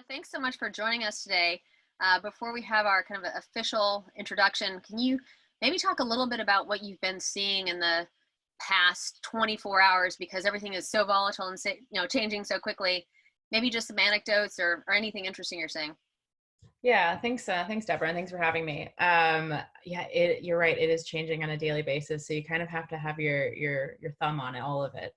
thanks so much for joining us today. Before we have our kind of official introduction, can you maybe talk a little bit about what you've been seeing in the past 24 hours, because everything is so volatile and changing so quickly? Maybe just some anecdotes or anything interesting you're seeing. Yeah, thanks. Thanks, Deborah, and thanks for having me. Yeah, you're right. It is changing on a daily basis, so you kind of have to have your thumb on all of it.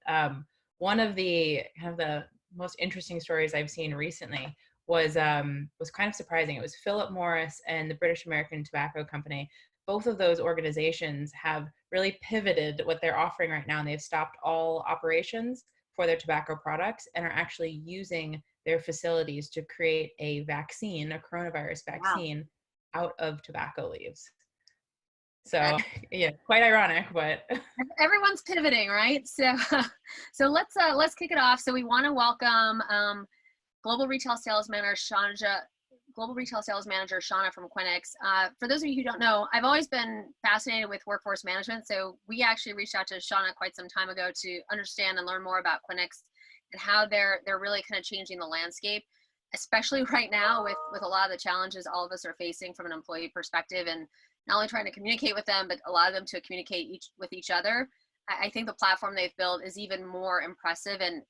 One of the kind of the most interesting stories I've seen recently was kind of surprising. It was Philip Morris and the British American Tobacco Company. Both of those organizations have really pivoted what they're offering right now, and they've stopped all operations for their tobacco products and are actually using their facilities to create a vaccine, a coronavirus Wow. vaccine, out of tobacco leaves. So yeah, quite ironic, but Everyone's pivoting, right? So, let's kick it off. So we want to welcome Global Retail Sales Manager Shauna from Quinyx. For those of you who don't know, I've always been fascinated with workforce management. So we actually reached out to Shauna quite some time ago to understand and learn more about Quinyx and how they're really kind of changing the landscape, especially right now with a lot of the challenges all of us are facing from an employee perspective, and not only trying to communicate with them, but a lot of them to communicate with each other. I think the platform they've built is even more impressive and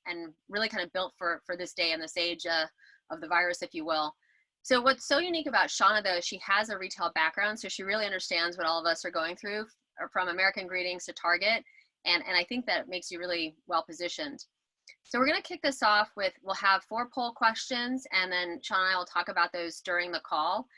really kind of built for this day and this age of the virus, if you will. So what's so unique about Shauna, though, is she has a retail background, so she really understands what all of us are going through, from American Greetings to Target, and I think that makes you really well positioned. So we're going to kick this off with, we'll have 4 poll questions, and then Shauna and I will talk about those during the call.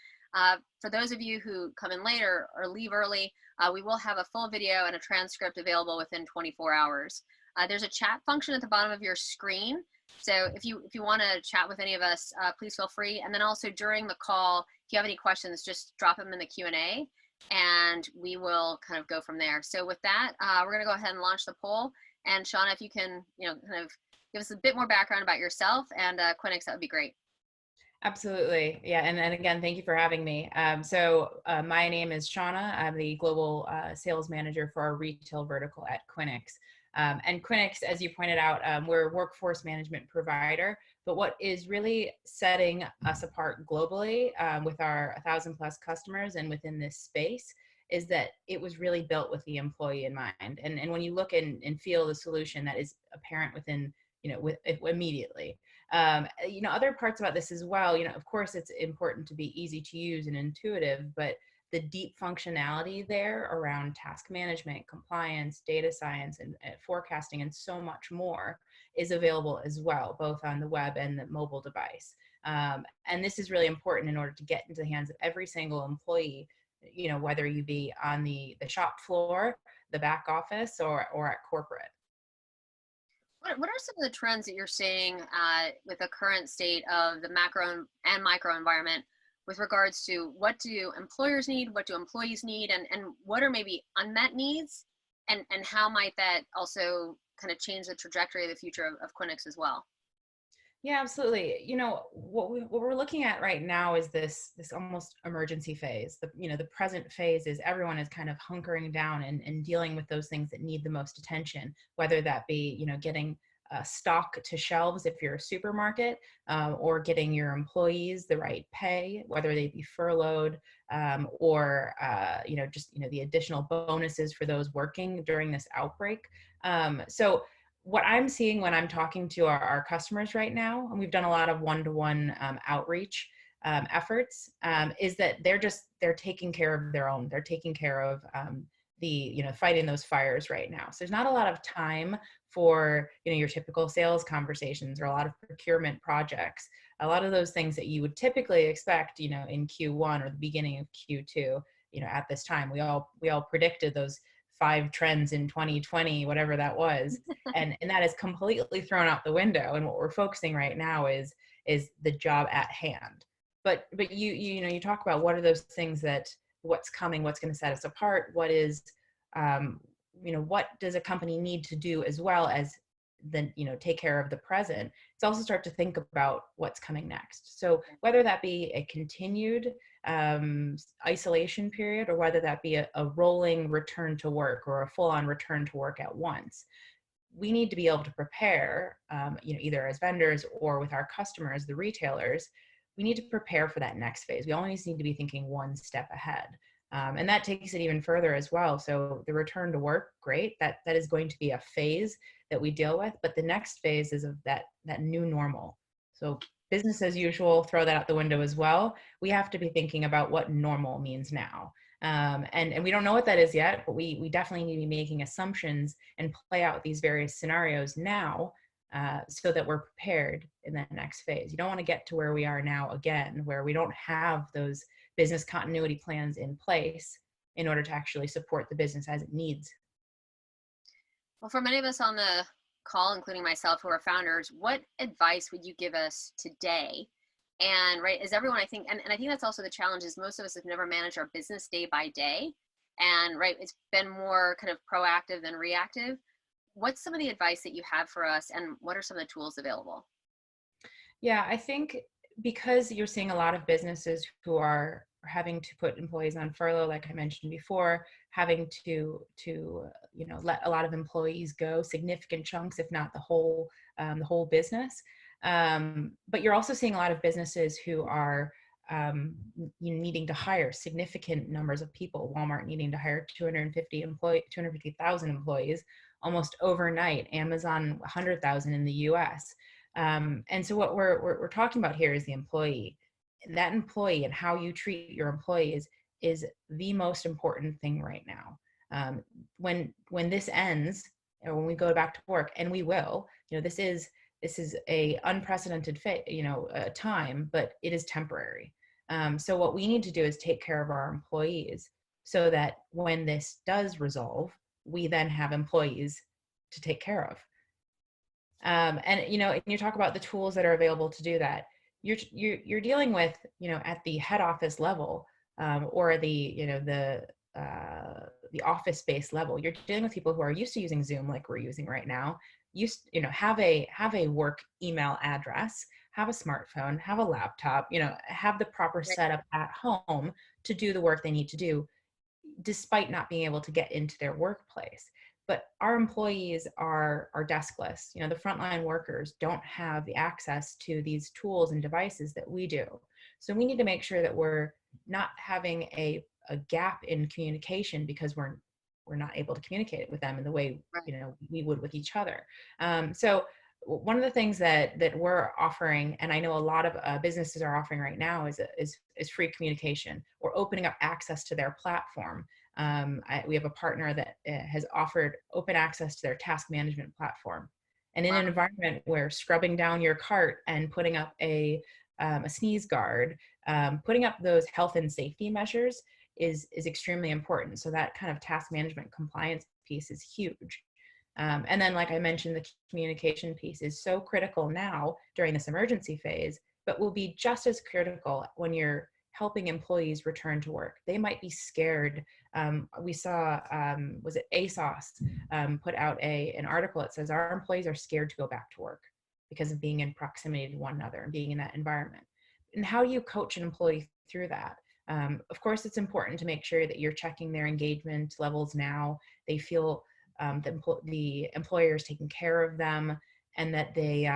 For those of you who come in later or leave early, we will have a full video and a transcript available within 24 hours. There's a chat function at the bottom of your screen. So if you want to chat with any of us, please feel free. And then also during the call, if you have any questions, just drop them in the Q&A and we will kind of go from there. So with that, we're going to go ahead and launch the poll. And Shauna, if you can, kind of give us a bit more background about yourself and Quinyx, that would be great. absolutely. Yeah, and again, thank you for having me. My name is Shauna. I'm the global sales manager for our retail vertical at Quinyx. And Quinyx, as you pointed out, we're a workforce management provider. But what is really setting us apart globally with our 1,000 plus customers and within this space is that it was really built with the employee in mind. And when you look and feel the solution, that is apparent within, immediately. Other parts about this as well, of course, it's important to be easy to use and intuitive, but the deep functionality there around task management, compliance, data science, and forecasting, and so much more is available as well, both on the web and the mobile device. And this is really important in order to get into the hands of every single employee, whether you be on the shop floor, the back office, or at corporate. What are some of the trends that you're seeing with the current state of the macro and micro environment with regards to what do employers need, what do employees need, and what are maybe unmet needs, and how might that also kind of change the trajectory of the future of Quinyx as well? Yeah, absolutely. What we're looking at right now is this almost emergency phase. The present phase is everyone is kind of hunkering down and dealing with those things that need the most attention, whether that be, getting stock to shelves if you're a supermarket, or getting your employees the right pay, whether they be furloughed, or the additional bonuses for those working during this outbreak. So what I'm seeing when I'm talking to our customers right now, and we've done a lot of one-to-one outreach efforts, is that they're taking care of their own. They're taking care of fighting those fires right now. So there's not a lot of time for your typical sales conversations or a lot of procurement projects. A lot of those things that you would typically expect, in Q1 or the beginning of Q2, at this time, we all predicted those 5 trends in 2020, whatever that was. And that is completely thrown out the window. And what we're focusing right now is the job at hand. But you talk about what are those things that what's coming, what's going to set us apart, what is, what does a company need to do as well as then, take care of the present. It's also start to think about what's coming next. So whether that be a continued isolation period, or whether that be a rolling return to work or a full-on return to work at once, we need to be able to prepare, either as vendors or with our customers, the retailers, we need to prepare for that next phase. We always need to be thinking one step ahead. And that takes it even further as well. So the return to work, great. That is going to be a phase that we deal with. But the next phase is of that new normal. So business as usual, throw that out the window as well. We have to be thinking about what normal means now. And we don't know what that is yet, but we definitely need to be making assumptions and play out these various scenarios now, so that we're prepared in that next phase. You don't want to get to where we are now again, where we don't have those business continuity plans in place in order to actually support the business as it needs. Well, for many of us on the call, including myself, who are founders, what advice would you give us today? And right, as everyone, I think, and I think that's also the challenge, is most of us have never managed our business day by day. And right, it's been more kind of proactive than reactive. What's some of the advice that you have for us, and what are some of the tools available? Yeah, I think because you're seeing a lot of businesses who are having to put employees on furlough, like I mentioned before, having to let a lot of employees go, significant chunks, if not the whole business. But you're also seeing a lot of businesses who are needing to hire significant numbers of people. Walmart needing to hire 250,000 employees almost overnight. Amazon 100,000 in the U.S. And so what we're talking about here is the employee. That employee and how you treat your employees is the most important thing right now. When this ends, or when we go back to work, and we will, this is a unprecedented time, but it is temporary. So what we need to do is take care of our employees so that when this does resolve, we then have employees to take care of. And you talk about the tools that are available to do that. You're dealing with, at the head office level, or the office-based level. You're dealing with people who are used to using Zoom like we're using right now. Have a work email address, have a smartphone, have a laptop, have the proper setup at home to do the work they need to do, despite not being able to get into their workplace. But our employees are deskless. The frontline workers don't have the access to these tools and devices that we do. So we need to make sure that we're not having a gap in communication because we're not able to communicate with them in the way we would with each other. So one of the things that we're offering, and I know a lot of businesses are offering right now, is free communication, or opening up access to their platform. We have a partner that has offered open access to their task management platform. And in an environment where scrubbing down your cart and putting up a sneeze guard, putting up those health and safety measures is extremely important. So that kind of task management compliance piece is huge. And then, like I mentioned, the communication piece is so critical now during this emergency phase, but will be just as critical when you're helping employees return to work. They might be scared. We saw, was it ASOS put out an article that says our employees are scared to go back to work because of being in proximity to one another and being in that environment. And how do you coach an employee through that? Of course, it's important to make sure that you're checking their engagement levels now. They feel the employer is taking care of them, and that they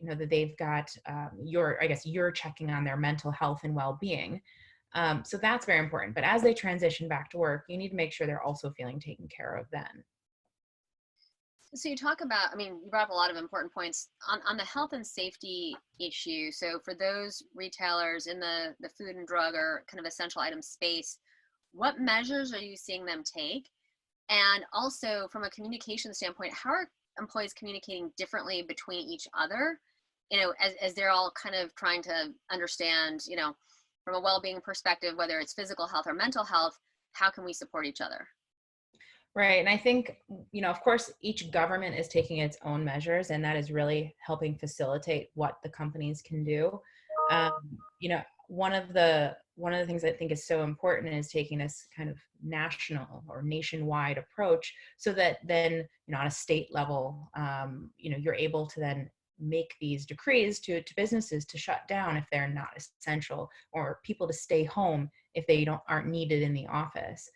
that they've got you're checking on their mental health and well-being. So that's very important. But as they transition back to work, you need to make sure they're also feeling taken care of then. So you talk about, you brought up a lot of important points on the health and safety issue. So for those retailers in the food and drug or kind of essential item space, what measures are you seeing them take? And also from a communication standpoint, how are employees communicating differently between each other, as they're all kind of trying to understand, from a well-being perspective, whether it's physical health or mental health, how can we support each other? Right. And I think, of course, each government is taking its own measures, and that is really helping facilitate what the companies can do. One of the things I think is so important is taking this kind of national or nationwide approach, so that then, on a state level, you're able to then make these decrees to businesses to shut down if they're not essential, or people to stay home if they aren't needed in the office.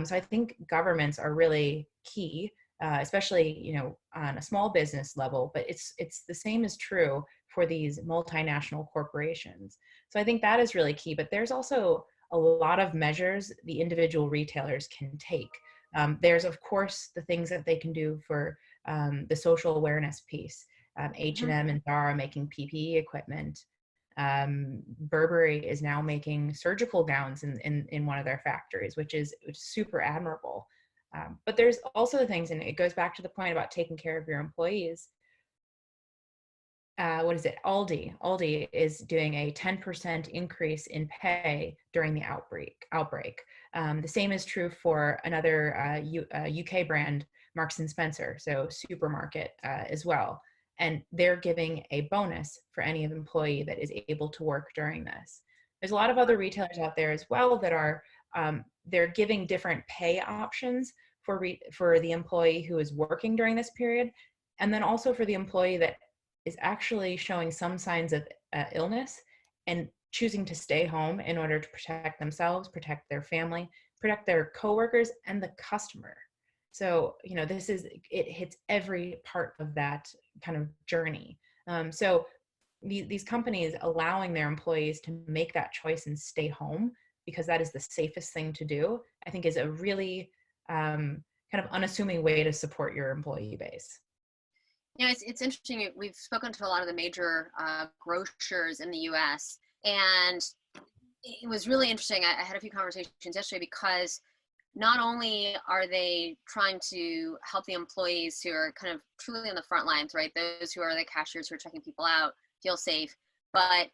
So I think governments are really key, especially on a small business level. But it's the same is true for these multinational corporations. So I think that is really key, but there's also a lot of measures the individual retailers can take. There's of course the things that they can do for the social awareness piece. H&M and Zara making PPE equipment. Burberry is now making surgical gowns in one of their factories, which is super admirable. But there's also the things, and it goes back to the point about taking care of your employees. What is it? Aldi is doing a 10% increase in pay during the outbreak. The same is true for another UK brand, Marks and Spencer, so supermarket as well. And they're giving a bonus for any employee that is able to work during this. There's a lot of other retailers out there as well that are they're giving different pay options for the employee who is working during this period, and then also for the employee that is actually showing some signs of illness and choosing to stay home in order to protect themselves, protect their family, protect their coworkers and the customer. So, it hits every part of that kind of journey. So these companies allowing their employees to make that choice and stay home because that is the safest thing to do, I think is a really kind of unassuming way to support your employee base. Yeah, it's interesting. We've spoken to a lot of the major grocers in the U.S. and it was really interesting. I had a few conversations yesterday because not only are they trying to help the employees who are kind of truly on the front lines, right? Those who are the cashiers who are checking people out, feel safe, but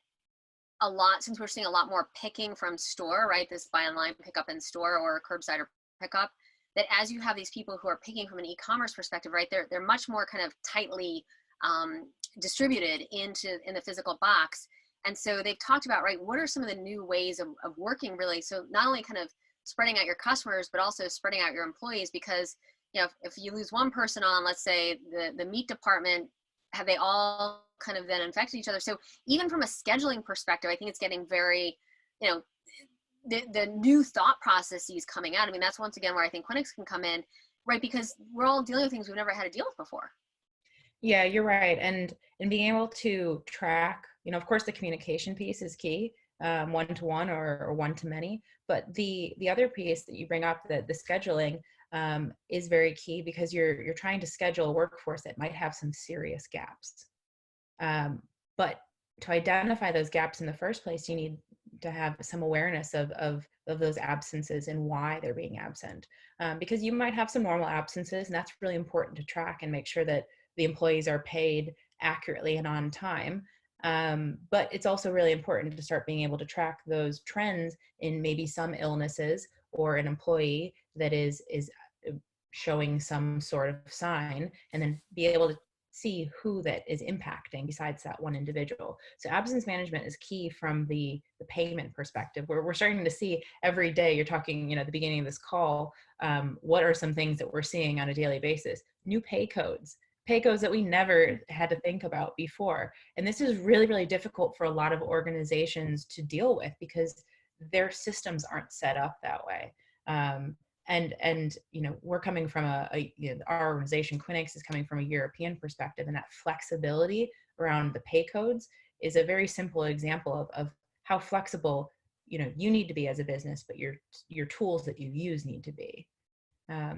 since we're seeing a lot more picking from store, right? This buy online, pick up in store or curbside or pickup, that as you have these people who are picking from an e-commerce perspective, right, they're much more kind of tightly distributed in the physical box. And so they've talked about, right, what are some of the new ways of working really? So not only kind of spreading out your customers, but also spreading out your employees, because, if you lose one person on, let's say the meat department, have they all kind of then infected each other? So even from a scheduling perspective, I think it's getting very, the new thought processes coming out. I mean, that's once again where I think Quinyx can come in, right? Because we're all dealing with things we've never had to deal with before. Yeah, you're right. And being able to track, of course, the communication piece is key, one-to-one or one-to-many. But the other piece that you bring up, the scheduling, is very key because you're trying to schedule a workforce that might have some serious gaps. But to identify those gaps in the first place, you need to have some awareness of those absences and why they're being absent. Because you might have some normal absences, and that's really important to track and make sure that the employees are paid accurately and on time. But it's also really important to start being able to track those trends in maybe some illnesses or an employee that is showing some sort of sign, and then be able to see who that is impacting besides that one individual. So absence management is key from the payment perspective, where we're starting to see every day. You're talking, at the beginning of this call, what are some things that we're seeing on a daily basis? New pay codes that we never had to think about before. And this is really, really difficult for a lot of organizations to deal with because their systems aren't set up that way. And we're coming from our organization, Quinyx, is coming from a European perspective, and that flexibility around the pay codes is a very simple example of how flexible you need to be as a business, but your tools that you use need to be.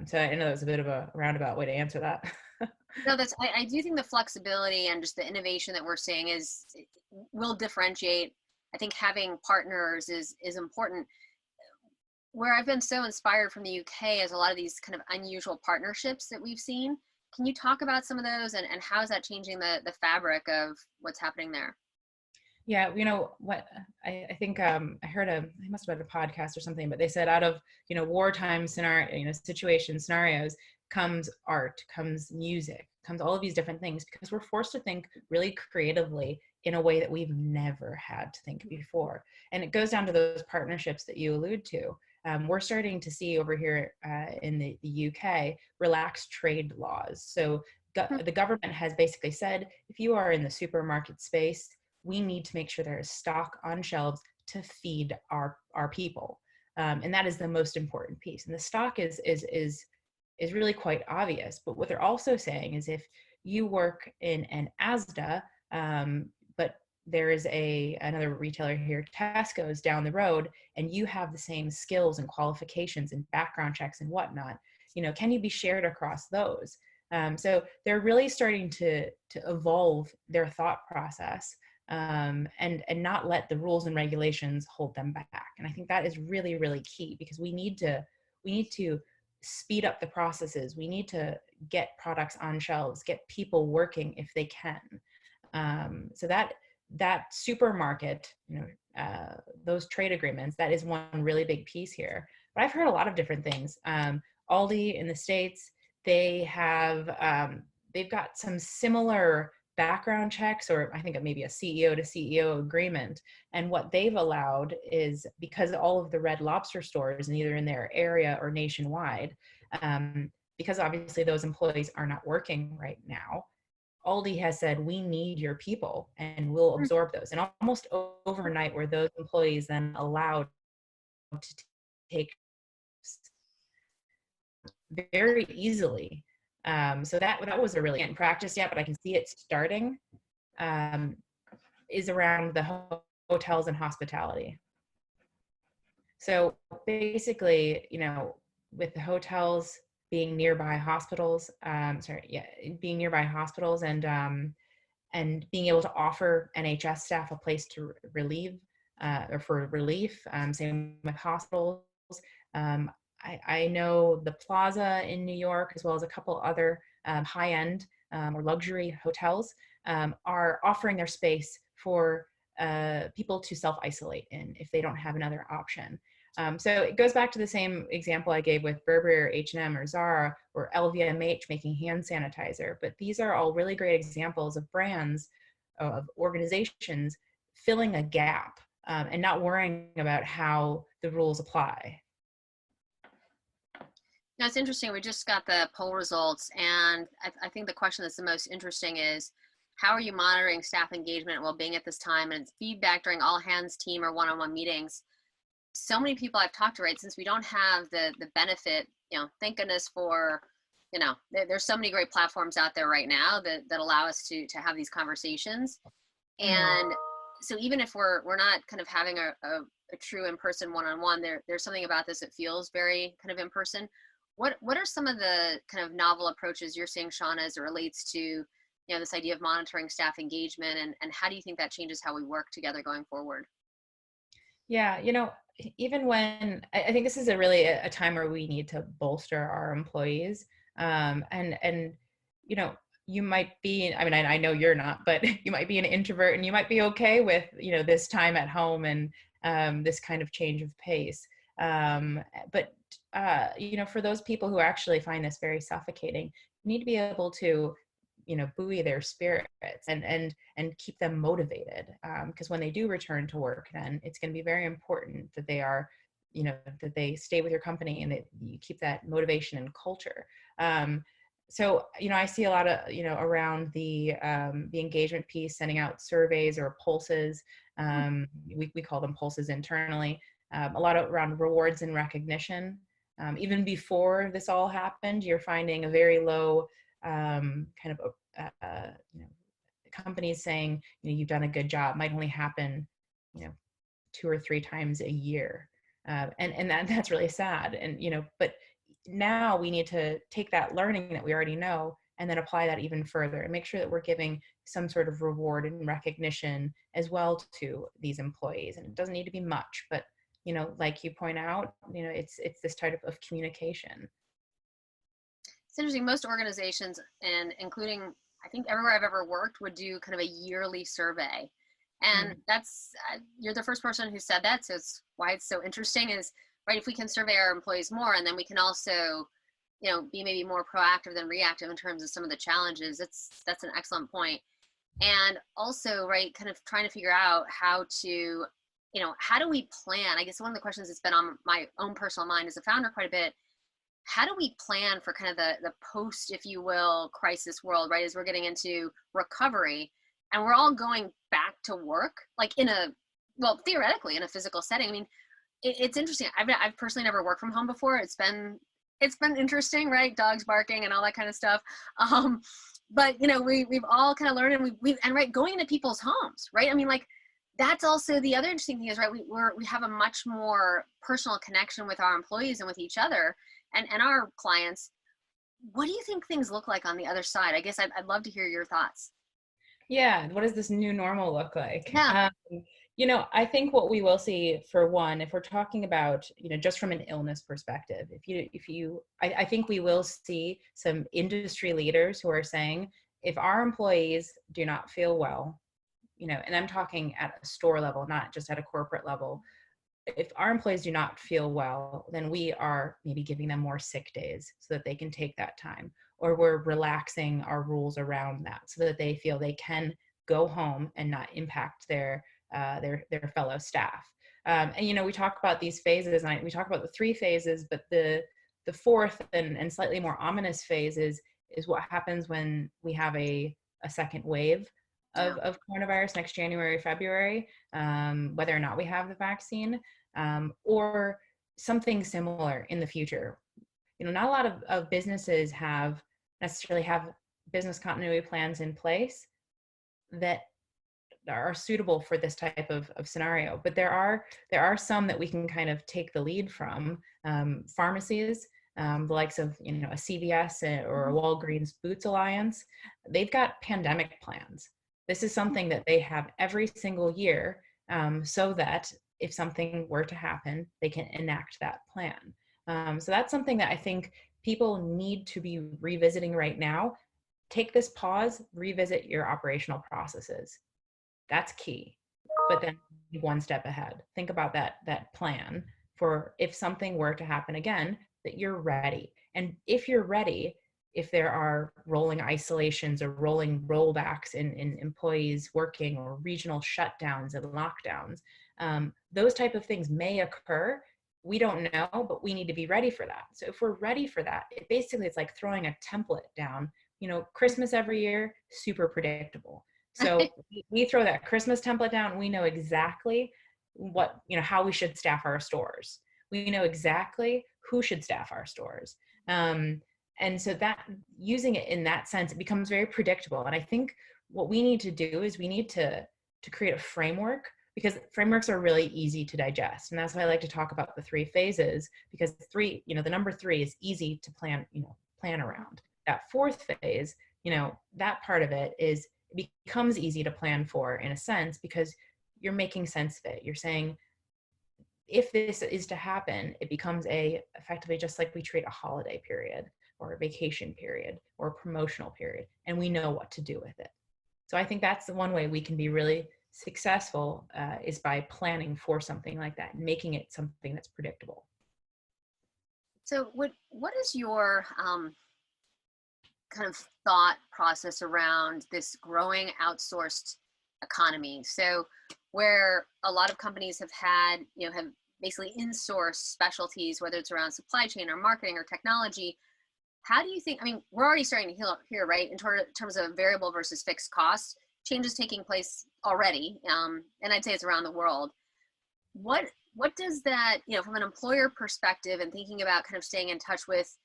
So I know that was a bit of a roundabout way to answer that. No, I do think the flexibility and just the innovation that we're seeing will differentiate. I think having partners is important. Where I've been so inspired from the UK is a lot of these kind of unusual partnerships that we've seen. Can you talk about some of those and how is that changing the fabric of what's happening there? Yeah, what I think I heard it must have been a podcast or something, but they said out of wartime scenario, scenarios comes art, comes music, comes all of these different things, because we're forced to think really creatively in a way that we've never had to think before. And it goes down to those partnerships that you allude to. We're starting to see over here in the UK relaxed trade laws. So the government has basically said, if you are in the supermarket space, we need to make sure there is stock on shelves to feed our people. And that is the most important piece. And the stock is really quite obvious. But what they're also saying is if you work in an ASDA, but there is another retailer here, Tesco's, down the road, and you have the same skills and qualifications and background checks and whatnot. Can you be shared across those? So they're really starting to evolve their thought process, and not let the rules and regulations hold them back. And I think that is really, really key, because we need to speed up the processes. We need to get products on shelves, get people working if they can. So that supermarket, those trade agreements, that is one really big piece here. But I've heard a lot of different things. Aldi in the States, they've got some similar background checks, or I think it may be a CEO to CEO agreement. And what they've allowed is, because all of the Red Lobster stores, either in their area or nationwide, because obviously those employees are not working right now, Aldi has said, we need your people and we'll absorb those. And almost overnight were those employees then allowed to take very easily. So that was a really in practice yet, but I can see it starting, is around the hotels and hospitality. So basically, with the hotels being nearby hospitals, being nearby hospitals, and being able to offer NHS staff a place to relieve, or for relief, same with hospitals. I know the Plaza in New York, as well as a couple other high-end or luxury hotels, are offering their space for people to self-isolate in if they don't have another option. So it goes back to the same example I gave with Burberry or H&M or Zara or LVMH making hand sanitizer. But these are all really great examples of brands, of organizations filling a gap, and not worrying about how the rules apply. Now, it's interesting. We just got the poll results, and I think the question that's the most interesting is, how are you monitoring staff engagement and well-being at this time? And it's feedback during all hands team or one-on-one meetings. So many people I've talked to, right, since we don't have the benefit, thank goodness for, there's so many great platforms out there right now that allow us to have these conversations. And so even if we're not kind of having a true in-person one-on-one, there's something about this that feels very kind of in-person. What are some of the kind of novel approaches you're seeing, Shauna, as it relates to, this idea of monitoring staff engagement, and how do you think that changes how we work together going forward? Yeah, even when I think this is a time where we need to bolster our employees, and you might be, I know you're not, but you might be an introvert and you might be okay with this time at home and this kind of change of pace, but for those people who actually find this very suffocating, you need to be able to buoy their spirits and keep them motivated, because when they do return to work, then it's going to be very important that they are that they stay with your company and that you keep that motivation and culture. So I see a lot of around the engagement piece, sending out surveys or pulses. We call them pulses internally. A lot around rewards and recognition. Even before this all happened, you're finding a very low kind of companies saying you've done a good job. Might only happen 2 or 3 times a year, and that's really sad. And but now we need to take that learning that we already know and then apply that even further and make sure that we're giving some sort of reward and recognition as well to these employees. And it doesn't need to be much, but like you point out, it's this type of communication. It's interesting. Most organizations, and including, I think everywhere I've ever worked, would do kind of a yearly survey. And that's, you're the first person who said that. So it's why it's so interesting is, right, if we can survey our employees more, and then we can also, be maybe more proactive than reactive in terms of some of the challenges. That's an excellent point. And also, right, kind of trying to figure out how to, how do we plan? I guess one of the questions that's been on my own personal mind as a founder quite a bit, how do we plan for kind of the post, if you will, crisis world, right? As we're getting into recovery and we're all going back to work, like theoretically in a physical setting. I mean, it's interesting. I've personally never worked from home before. It's been it's been interesting, right? Dogs barking and all that kind of stuff. But you know, we've all kind of learned, and and right, going into people's homes, right? I mean, like, that's also the other interesting thing is, right, we have a much more personal connection with our employees and with each other and our clients. What do you think things look like on the other side? I guess I'd love to hear your thoughts. Yeah, what does this new normal look like? Yeah. I think what we will see, for one, if we're talking about, just from an illness perspective, I think we will see some industry leaders who are saying, if our employees do not feel well, and I'm talking at a store level, not just at a corporate level, if our employees do not feel well, then we are maybe giving them more sick days so that they can take that time, or we're relaxing our rules around that so that they feel they can go home and not impact their fellow staff. And we talk about these phases, and we talk about the 3 phases, but the fourth and slightly more ominous phase is what happens when we have a second wave Yeah. of coronavirus next January, February, whether or not we have the vaccine, or something similar in the future. Not a lot of businesses necessarily have business continuity plans in place that are suitable for this type of scenario. But there are some that we can kind of take the lead from. Pharmacies, the likes of a CVS or a Walgreens Boots Alliance, they've got pandemic plans. This is something that they have every single year, so that if something were to happen, they can enact that plan. So that's something that I think people need to be revisiting right now. Take this pause, revisit your operational processes. That's key. But then one step ahead. Think about that plan for if something were to happen again, that you're ready. And if you're ready, if there are rolling isolations or rolling rollbacks in employees working, or regional shutdowns and lockdowns, those type of things may occur. We don't know, but we need to be ready for that. So if we're ready for that, it's like throwing a template down. Christmas every year, super predictable. So we throw that Christmas template down. We know exactly how we should staff our stores. We know exactly who should staff our stores. And so that, using it in that sense, it becomes very predictable. And I think what we need to do is we need to create a framework, because frameworks are really easy to digest. And that's why I like to talk about the 3 phases, because the number 3 is easy to plan around. That 4th phase, that part of it becomes easy to plan for, in a sense, because you're making sense of it. You're saying, if this is to happen, it becomes effectively just like we treat a holiday period or a vacation period or a promotional period, and we know what to do with it. So I think that's the one way we can be really successful, is by planning for something like that, and making it something that's predictable. So what is your kind of thought process around this growing outsourced economy? So where a lot of companies have basically insourced specialties, whether it's around supply chain or marketing or technology. How do you think, I mean, we're already starting to hear, right, in terms of variable versus fixed costs, changes taking place already, and I'd say it's around the world. What does that, from an employer perspective, and thinking about kind of staying in touch with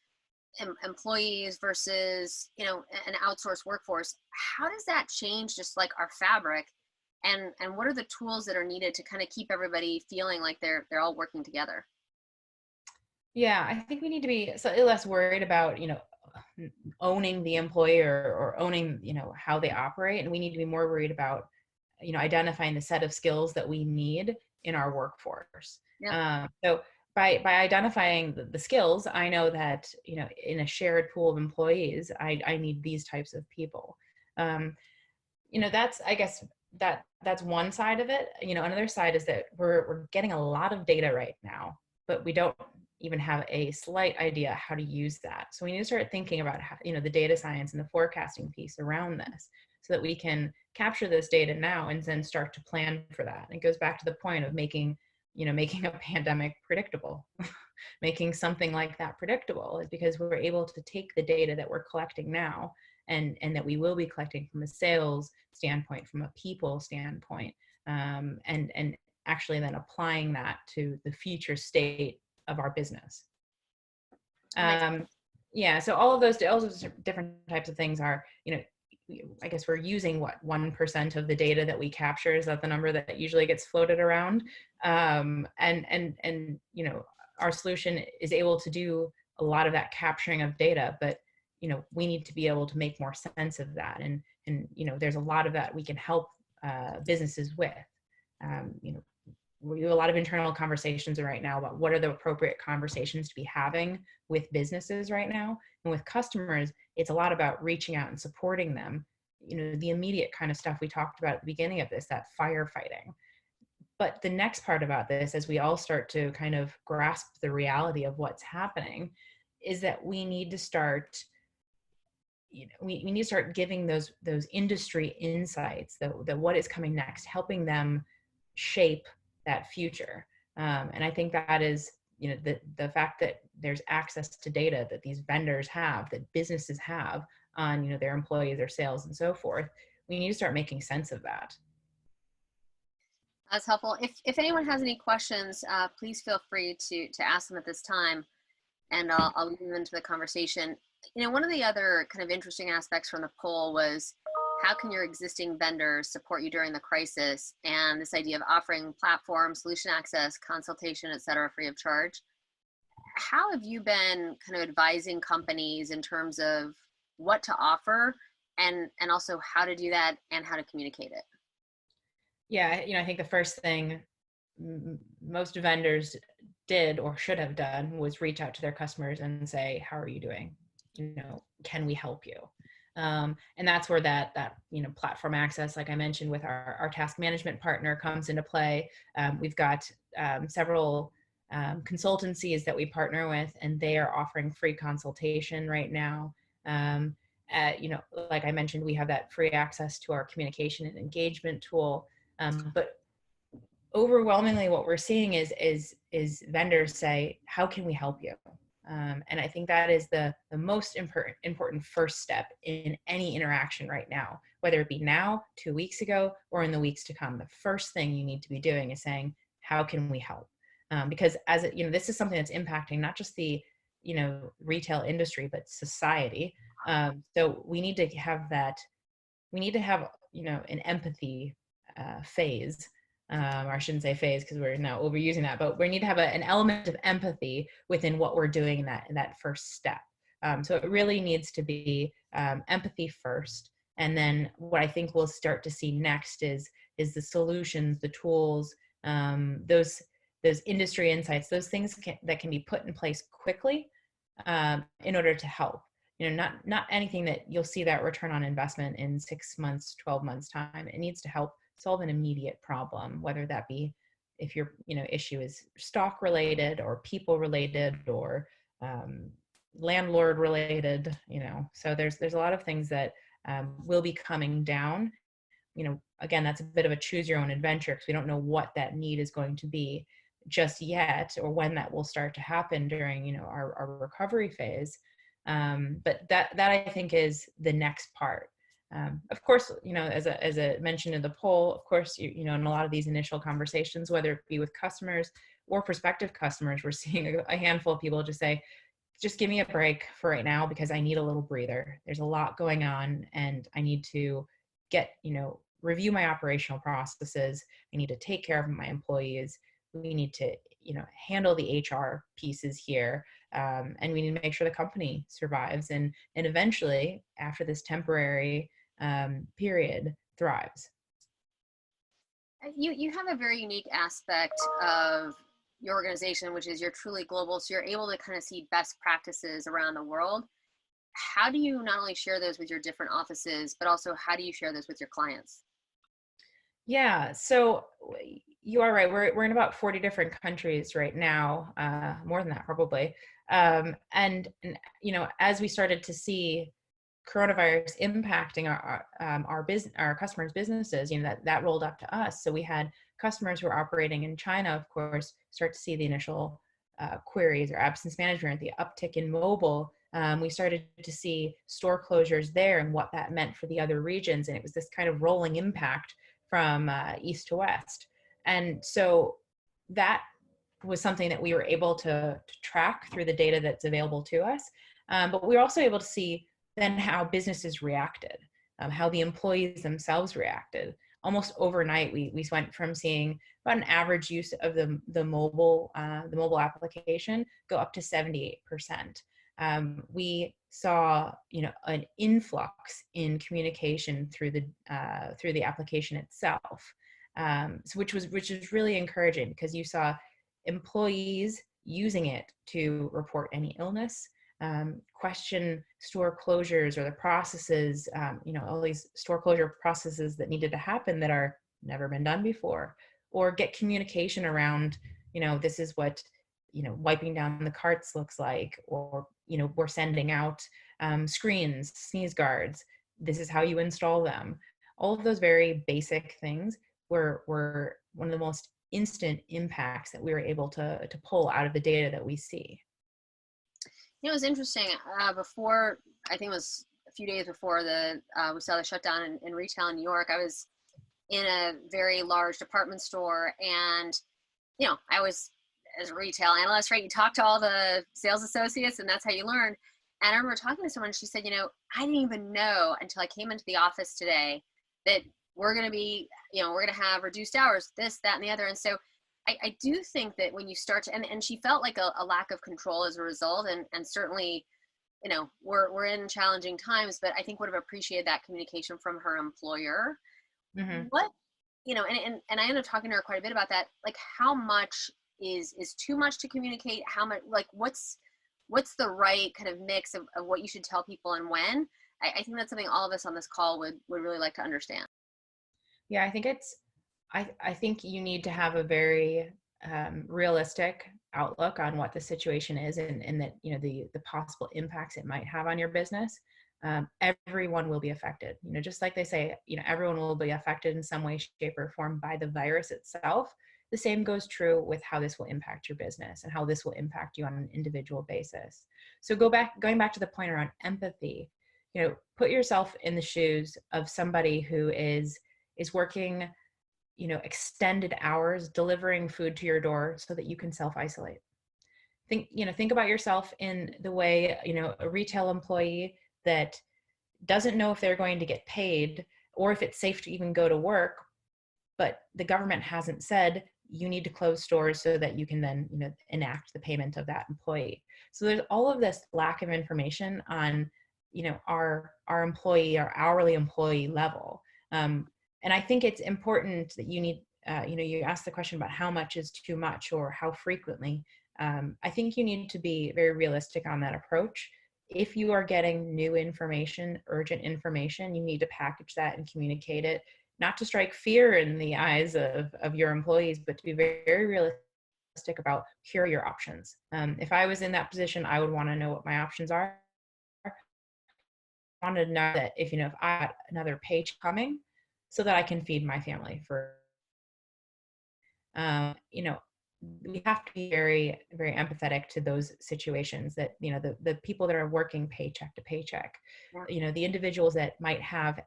employees versus an outsourced workforce, how does that change just like our fabric, and what are the tools that are needed to kind of keep everybody feeling like they're all working together? Yeah, I think we need to be slightly less worried about owning the employer or owning how they operate, and we need to be more worried about identifying the set of skills that we need in our workforce. Yeah. So by identifying the skills, I know that in a shared pool of employees, I need these types of people. That's, I guess, that's one side of it. Another side is that we're getting a lot of data right now, but we don't even have a slight idea how to use that. So we need to start thinking about how, the data science and the forecasting piece around this, so that we can capture this data now and then start to plan for that. And it goes back to the point of making a pandemic predictable. Making something like that predictable is because we're able to take the data that we're collecting now, and that we will be collecting from a sales standpoint, from a people standpoint, and actually then applying that to the future state of our business. Makes Yeah, so all of those different types of things are, I guess we're using what 1% of the data that we capture. Is that the number that usually gets floated around? And our solution is able to do a lot of that capturing of data, but we need to be able to make more sense of that, and there's a lot of that we can help businesses with. We do a lot of internal conversations right now about what are the appropriate conversations to be having with businesses right now. And with customers, it's a lot about reaching out and supporting them. The immediate kind of stuff we talked about at the beginning of this, that firefighting. But the next part about this, as we all start to kind of grasp the reality of what's happening, is that we need to start we need to start giving those industry insights, that what is coming next, helping them shape that future. And I think that is, the fact that there's access to data that these vendors have, that businesses have on, their employees, their sales, and so forth. We need to start making sense of that. That's helpful. If anyone has any questions, please feel free to ask them at this time, and I'll move into the conversation. One of the other kind of interesting aspects from the poll was, how can your existing vendors support you during the crisis? And this idea of offering platform, solution access, consultation, et cetera, free of charge. How have you been kind of advising companies in terms of what to offer, and also how to do that and how to communicate it? Yeah, I think the first thing most vendors did or should have done was reach out to their customers and say, how are you doing? Can we help you? And that's where that platform access, like I mentioned, with our task management partner comes into play. We've got several consultancies that we partner with, and they are offering free consultation right now. Like I mentioned, we have that free access to our communication and engagement tool. But overwhelmingly, what we're seeing is vendors say, how can we help you? And I think that is the most important first step in any interaction right now, whether it be now, 2 weeks ago, or in the weeks to come. The first thing you need to be doing is saying, how can we help? Because this is something that's impacting not just the retail industry, but society. So we need to have that. We need to have an empathy phase. Or I shouldn't say phase because we're now overusing that, but we need to have an element of empathy within what we're doing in that first step. So it really needs to be empathy first. And then what I think we'll start to see next is the solutions, the tools, those industry insights, those things that can be put in place quickly in order to help. Not anything that you'll see that return on investment in 6 months, 12 months time. It needs to help solve an immediate problem, whether that be if your issue is stock related or people related or landlord related. So there's a lot of things that will be coming down. Again, that's a bit of a choose your own adventure, because we don't know what that need is going to be just yet, or when that will start to happen during our recovery phase. But that I think is the next part. Of course, as I mentioned in the poll, of course, in a lot of these initial conversations, whether it be with customers or prospective customers, we're seeing a handful of people just say, just give me a break for right now, because I need a little breather. There's a lot going on, and I need to review my operational processes. I need to take care of my employees. We need to, handle the HR pieces here. And we need to make sure the company survives and eventually, after this temporary period, thrives. You have a very unique aspect of your organization, which is you're truly global. So you're able to kind of see best practices around the world. How do you not only share those with your different offices, but also how do you share those with your clients? Yeah, so you are right. We're in about 40 different countries right now, more than that probably. And as we started to see coronavirus impacting our customers' businesses, that rolled up to us. So we had customers who are operating in China, of course, start to see the initial queries or absence management, the uptick in mobile. We started to see store closures there and what that meant for the other regions. And it was this kind of rolling impact from east to west. And so that was something that we were able to track through the data that's available to us. But we were also able to see then how businesses reacted, how the employees themselves reacted. Almost overnight, we went from seeing about an average use of the mobile application go up to 78%. We saw, an influx in communication through the application itself, which is really encouraging, because you saw employees using it to report any illness, question store closures or the processes, all these store closure processes that needed to happen that are never been done before, or get communication around, this is what, wiping down the carts looks like, or, we're sending out screens, sneeze guards, this is how you install them. All of those very basic things were one of the most instant impacts that we were able to pull out of the data that we see. It was interesting. Before, I think it was a few days before we saw the shutdown in retail in New York, I was in a very large department store, and I was, as a retail analyst, right? You talk to all the sales associates, and that's how you learn. And I remember talking to someone, and she said, I didn't even know until I came into the office today that we're going to be, we're going to have reduced hours, this, that, and the other. And so I do think that when you start to, and she felt like a lack of control as a result, and certainly, we're in challenging times, but I think would have appreciated that communication from her employer. Mm-hmm. What, and I ended up talking to her quite a bit about that. Like, how much is too much to communicate? How much, like, what's the right kind of mix of what you should tell people and when? I think that's something all of us on this call would really like to understand. Yeah, I think I think you need to have a very realistic outlook on what the situation is, and that, the possible impacts it might have on your business. Everyone will be affected, just like they say, everyone will be affected in some way, shape, or form by the virus itself. The same goes true with how this will impact your business and how this will impact you on an individual basis. So going back to the point around empathy, put yourself in the shoes of somebody who is working, extended hours delivering food to your door so that you can self-isolate. Think about yourself in the way, a retail employee that doesn't know if they're going to get paid or if it's safe to even go to work, but the government hasn't said you need to close stores so that you can then, enact the payment of that employee. So there's all of this lack of information on, our employee, our hourly employee level. And I think it's important that you need, you asked the question about how much is too much or how frequently. I think you need to be very realistic on that approach. If you are getting new information, urgent information, you need to package that and communicate it, not to strike fear in the eyes of your employees, but to be very, very realistic about, here are your options. If I was in that position, I would want to know what my options are. I want to know that if I had another paycheck coming, so that I can feed my family we have to be very, very empathetic to those situations that, the people that are working paycheck to paycheck, Yeah. The individuals that might have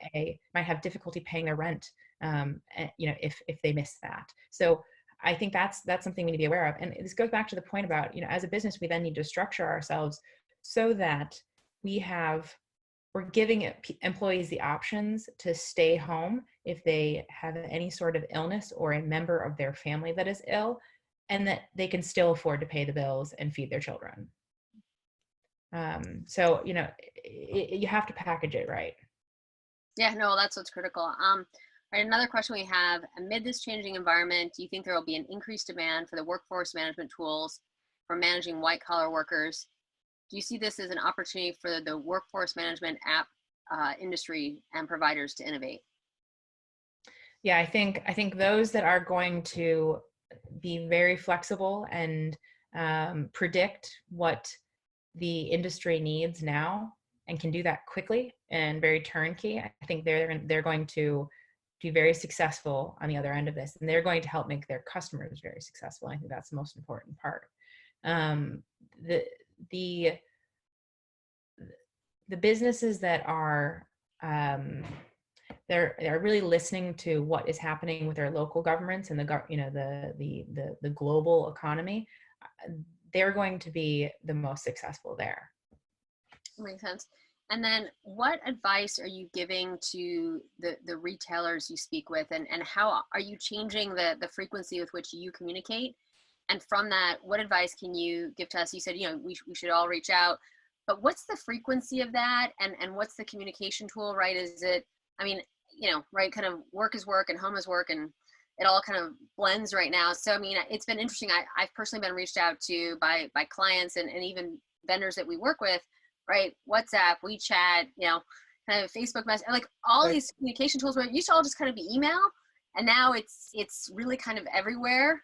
difficulty paying their rent, if they miss that. So I think that's something we need to be aware of. And this goes back to the point about, as a business, we then need to structure ourselves so that we're giving employees the options to stay home if they have any sort of illness or a member of their family that is ill, and that they can still afford to pay the bills and feed their children. So, you have to package it right. Yeah, no, that's what's critical. All right, another question we have: amid this changing environment, do you think there will be an increased demand for the workforce management tools for managing white collar workers? Do you see this as an opportunity for the workforce management app industry and providers to innovate? Yeah, I think those that are going to be very flexible and predict what the industry needs now and can do that quickly and very turnkey, I think they're going to be very successful on the other end of this, and they're going to help make their customers very successful. I think that's the most important part. The businesses that are they're really listening to what is happening with their local governments and the global economy, they're going to be the most successful there. Makes sense. And then what advice are you giving to the retailers you speak with, and how are you changing the frequency with which you communicate? And from that, what advice can you give to us? You said, we should all reach out, but what's the frequency of that? And what's the communication tool, right? Is it, I mean, right, kind of work is work and home is work, and it all kind of blends right now. So, I mean, it's been interesting. I've personally been reached out to by clients and even vendors that we work with, right? WhatsApp, WeChat, kind of Facebook message, like all Right. these communication tools where it used to all just kind of be email, and now it's really kind of everywhere,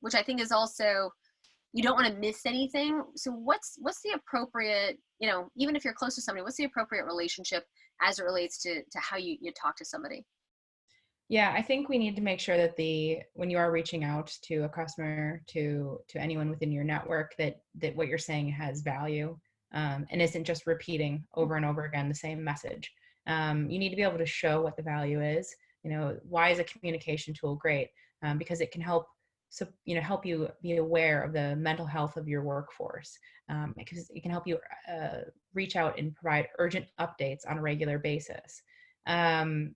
which I think is also, you don't want to miss anything. So what's the appropriate, even if you're close to somebody, what's the appropriate relationship as it relates to how you talk to somebody? Yeah, I think we need to make sure that when you are reaching out to a customer, to anyone within your network, that what you're saying has value, and isn't just repeating over and over again the same message. You need to be able to show what the value is. Why is a communication tool great? Because it can help, help you be aware of the mental health of your workforce. Because it can help you reach out and provide urgent updates on a regular basis. And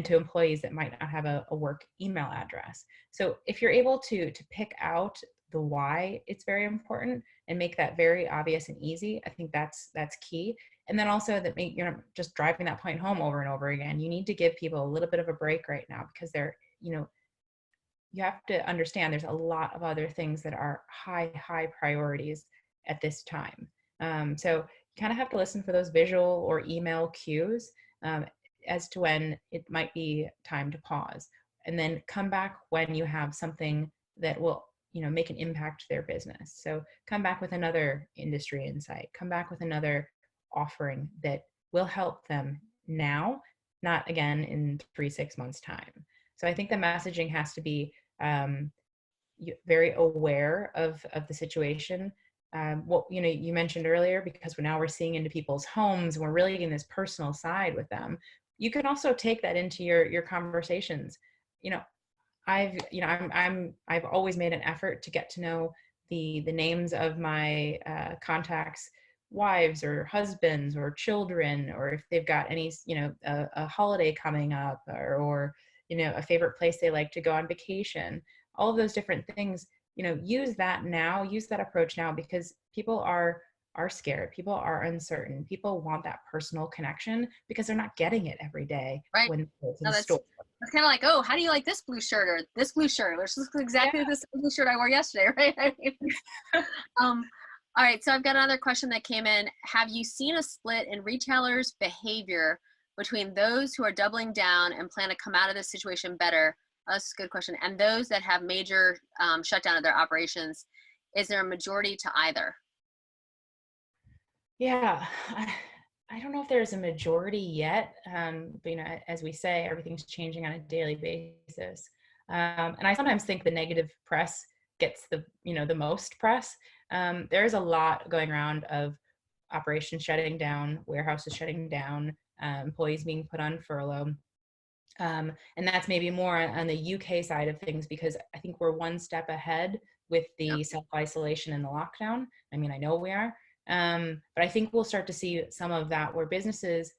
to employees that might not have a work email address. So if you're able to pick out the why, it's very important, and make that very obvious and easy. I think that's key. And then also that you're not just driving that point home over and over again. You need to give people a little bit of a break right now, because you have to understand there's a lot of other things that are high priorities at this time. So you kind of have to listen for those visual or email cues, as to when it might be time to pause, and then come back when you have something that will make an impact to their business. So come back with another industry insight, come back with another offering that will help them now, not again in 3-6 months time. So I think the messaging has to be very aware of the situation. What you mentioned earlier, because now we're seeing into people's homes and we're really getting this personal side with them. You can also take that into your conversations. I've always made an effort to get to know the names of my contacts' wives or husbands or children, or if they've got any a holiday coming up, or a favorite place they like to go on vacation. All of those different things. Use that approach now, because people are scared. People are uncertain. People want that personal connection because they're not getting it every day Right. when it's in No, the that's store. kind of like, oh, how do you like this blue shirt or this blue shirt, which looks exactly Yeah. like this blue shirt I wore yesterday, right? I mean, all right, so I've got another question that came in. Have you seen a split in retailers' behavior between those who are doubling down and plan to come out of this situation better? That's a good question. And those that have major shutdown of their operations? Is there a majority to either? Yeah. I don't know if there's a majority yet, but as we say, everything's changing on a daily basis. And I sometimes think the negative press gets the most press. There's a lot going around of operations shutting down, warehouses shutting down, employees being put on furlough. And that's maybe more on the UK side of things, because I think we're one step ahead with Yep. the self-isolation and the lockdown. I mean, I know we are. But I think we'll start to see some of that where businesses,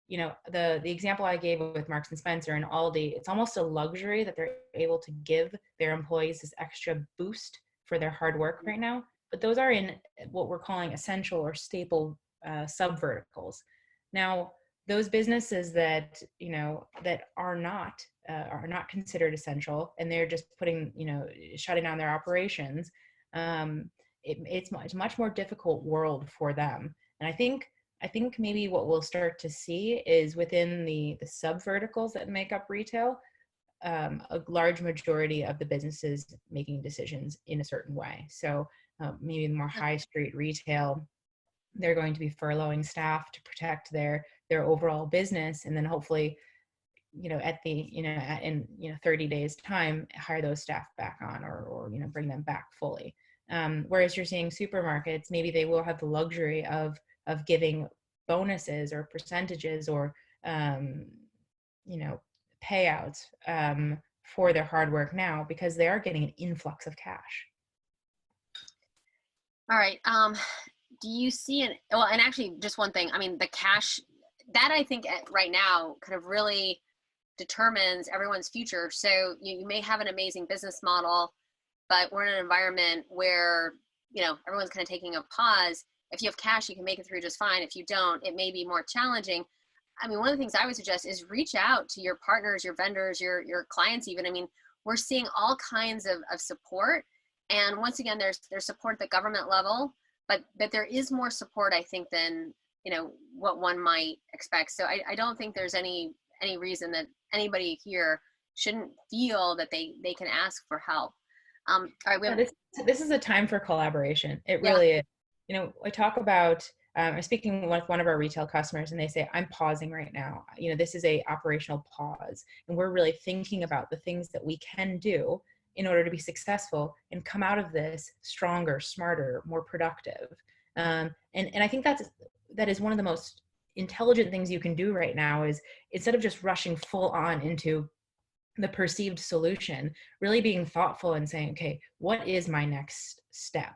the example I gave with Marks and Spencer and Aldi, it's almost a luxury that they're able to give their employees this extra boost for their hard work right now. But those are in what we're calling essential or staple sub verticals. Now, those businesses that are not considered essential, and they're just shutting down their operations, it's a much more difficult world for them. And I think maybe what we'll start to see is within the sub verticals that make up retail, a large majority of the businesses making decisions in a certain way. So maybe more high street retail, they're going to be furloughing staff to protect their overall business, and then hopefully in 30 days time, hire those staff back on, or bring them back fully. Whereas you're seeing supermarkets, maybe they will have the luxury of giving bonuses or percentages, or payouts for their hard work now, because they are getting an influx of cash. All right. Do you see well, and actually just one thing, I mean, the cash that I think right now kind of really determines everyone's future. So you may have an amazing business model, but we're in an environment where, everyone's kind of taking a pause. If you have cash, you can make it through just fine. If you don't, it may be more challenging. I mean, one of the things I would suggest is reach out to your partners, your vendors, your clients even. I mean, we're seeing all kinds of support. And once again, there's support at the government level, but there is more support, I think, than, what one might expect. So I don't think there's any reason that anybody here shouldn't feel that they can ask for help. All right, this is a time for collaboration. It yeah. really is. I talk about, I'm speaking with one of our retail customers, and they say, I'm pausing right now. This is a operational pause, and we're really thinking about the things that we can do in order to be successful and come out of this stronger, smarter, more productive. And I think that is one of the most intelligent things you can do right now, is instead of just rushing full on into the perceived solution, really being thoughtful and saying, okay, what is my next step?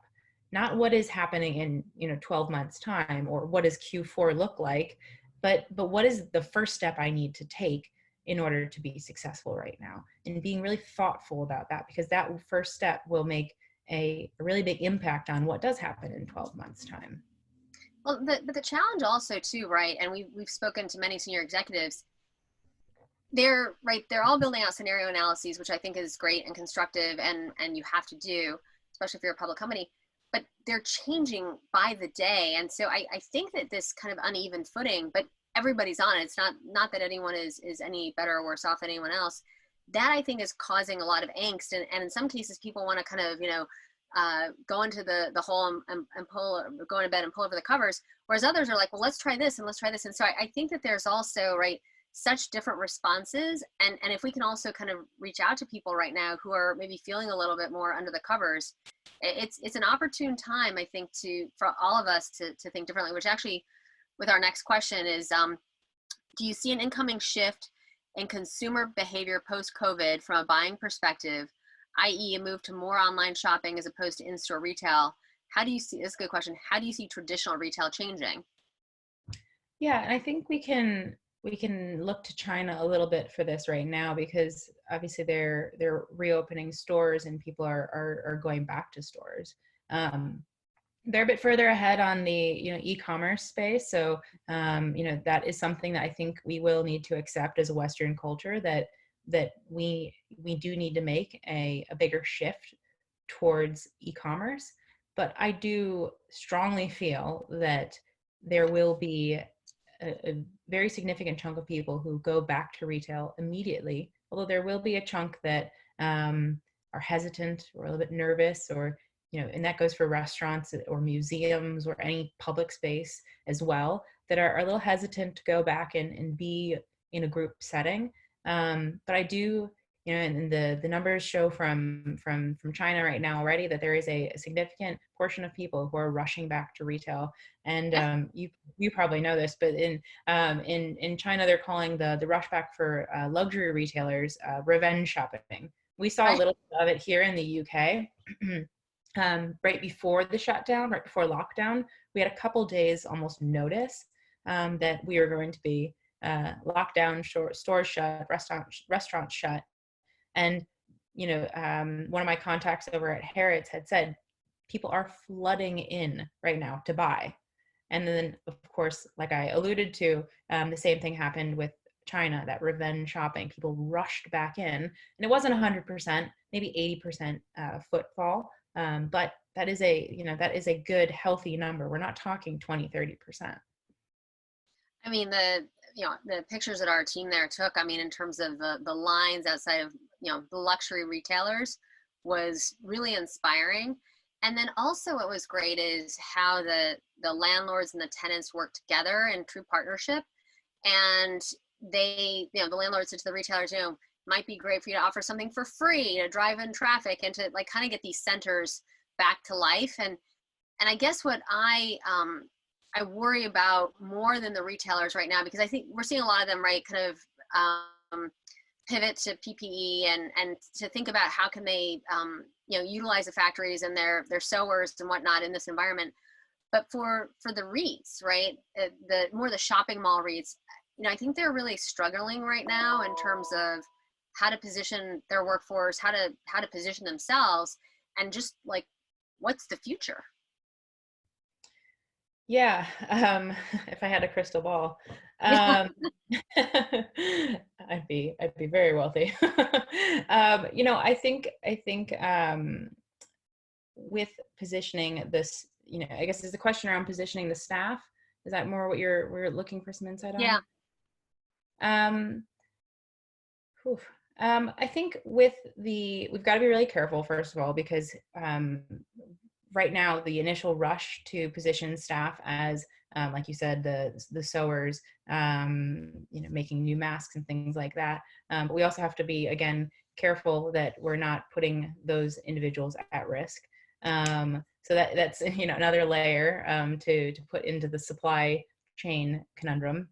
Not what is happening in 12 months time, or what does Q4 look like, but what is the first step I need to take in order to be successful right now, and being really thoughtful about that, because that first step will make a really big impact on what does happen in 12 months time. Well, but the challenge also too, right? And we've spoken to many senior executives. They're all building out scenario analyses, which I think is great and constructive, and you have to do, especially if you're a public company. But they're changing by the day, and so I think that this kind of uneven footing, but everybody's on it. It's not that anyone is any better or worse off than anyone else. That I think is causing a lot of angst, and in some cases, people want to kind of go into the hole and go into bed and pull over the covers, whereas others are like, well, let's try this and let's try this. And so I think that there's also such different responses, and if we can also kind of reach out to people right now who are maybe feeling a little bit more under the covers, it's an opportune time, I think, for all of us to think differently, which actually with our next question is, do you see an incoming shift in consumer behavior post-COVID from a buying perspective, i.e. a move to more online shopping as opposed to in-store retail? How do you see, this is a good question, how do you see traditional retail changing? Yeah, and I think we can look to China a little bit for this right now, because obviously they're reopening stores and people are going back to stores. They're a bit further ahead on the e-commerce space, so that is something that I think we will need to accept as a Western culture, that we do need to make a bigger shift towards e-commerce. But I do strongly feel that there will be a very significant chunk of people who go back to retail immediately, although there will be a chunk that are hesitant or a little bit nervous, or and that goes for restaurants or museums or any public space as well, that are a little hesitant to go back and be in a group setting. But I do, and the numbers show from China right now already that there is a significant portion of people who are rushing back to retail. And you probably know this, but in China they're calling the rush back for luxury retailers revenge shopping. We saw a little bit of it here in the UK. Right before the shutdown, right before lockdown, we had a couple days almost notice that we were going to be lockdown, stores shut, restaurants shut. And one of my contacts over at Harrods had said people are flooding in right now to buy. And then, of course, like I alluded to, the same thing happened with China, that revenge shopping. People rushed back in, and it wasn't 100%, maybe 80% footfall. But that is a good, healthy number. We're not talking 20-30%. I mean, the pictures that our team there took, I mean, in terms of the lines outside of, the luxury retailers, was really inspiring. And then also what was great is how the landlords and the tenants work together in true partnership. And they, the landlord said to the retailers, might be great for you to offer something for free to drive in traffic and to kind of get these centers back to life. And I guess what I worry about more than the retailers right now, because I think we're seeing a lot of them, kind of pivot to PPE and to think about how can they utilize the factories and their sewers and whatnot in this environment. But for the REITs, right, the shopping mall REITs, I think they're really struggling right now in terms of how to position their workforce, how to position themselves, and just like, what's the future? Yeah, if I had a crystal ball, I'd be very wealthy. I think with positioning this, I guess is the question around positioning the staff. Is that more what we're looking for some insight on? Yeah. Whew. I think we've got to be really careful, first of all, because right now the initial rush to position staff as, like you said, the sewers, making new masks and things like that. But we also have to be, again, careful that we're not putting those individuals at risk. So that's another layer to put into the supply chain conundrum.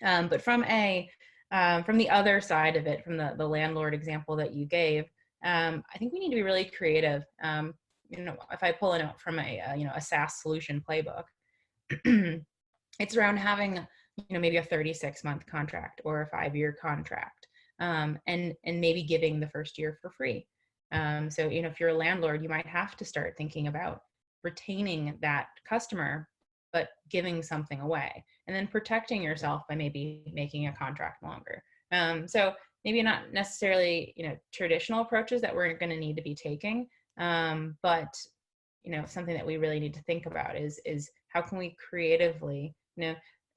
But from the other side of it, from the landlord example that you gave, I think we need to be really creative. If I pull it out from a SaaS solution playbook, it's around having maybe a 36-month contract or a 5-year contract, and maybe giving the first year for free. So if you're a landlord, you might have to start thinking about retaining that customer, but giving something away, and then protecting yourself by maybe making a contract longer. So maybe not necessarily traditional approaches that we're going to need to be taking, but something that we really need to think about is how can we creatively,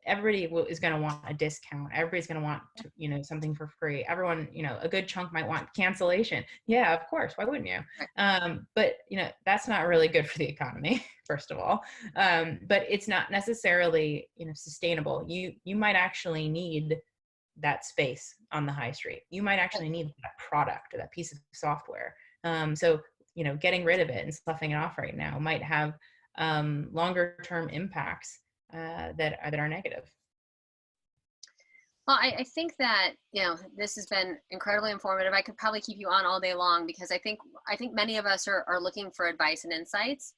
everybody is going to want a discount. Everybody's going to want something for free. Everyone, a good chunk might want cancellation. Yeah, of course. Why wouldn't you? But that's not really good for the economy, first of all. But it's not necessarily sustainable. You might actually need that space on the high street. You might actually need that product or that piece of software. So getting rid of it and sloughing it off right now might have longer term impacts that are negative. Well, I think that this has been incredibly informative. I could probably keep you on all day long because I think many of us are looking for advice and insights.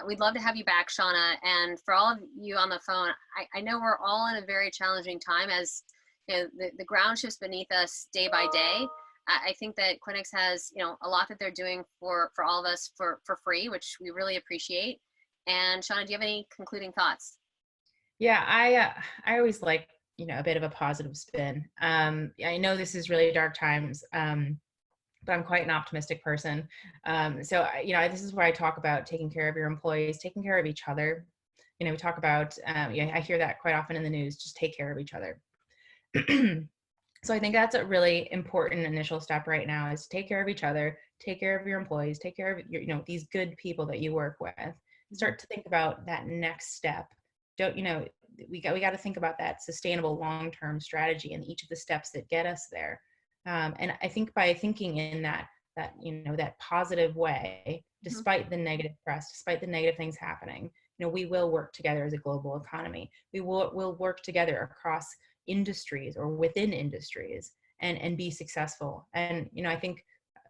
We'd love to have you back, Shauna. And for all of you on the phone, I know we're all in a very challenging time as the ground shifts beneath us day by day. I think that Quinyx has a lot that they're doing for all of us for free, which we really appreciate. And Shauna, do you have any concluding thoughts? Yeah, I always like a bit of a positive spin. I know this is really dark times, but I'm quite an optimistic person. So this is where I talk about taking care of your employees, taking care of each other. We talk about I hear that quite often in the news. Just take care of each other. So I think that's a really important initial step right now is take care of each other, take care of your employees, take care of your, these good people that you work with. Start to think about that next step. We got to think about that sustainable long-term strategy and each of the steps that get us there. And I think by thinking in that positive way, despite the negative press, despite the negative things happening, we will work together as a global economy. We'll work together across industries or within industries and be successful. And I think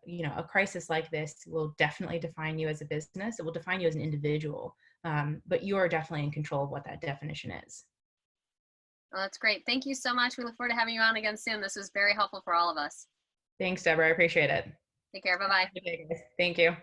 a crisis like this will definitely define you as a business. It will define you as an individual, but you are definitely in control of what that definition is. Well, that's great. Thank you so much. We look forward to having you on again soon. This was very helpful for all of us. Thanks, Deborah. I appreciate it. Take care. Bye-bye. Thank you.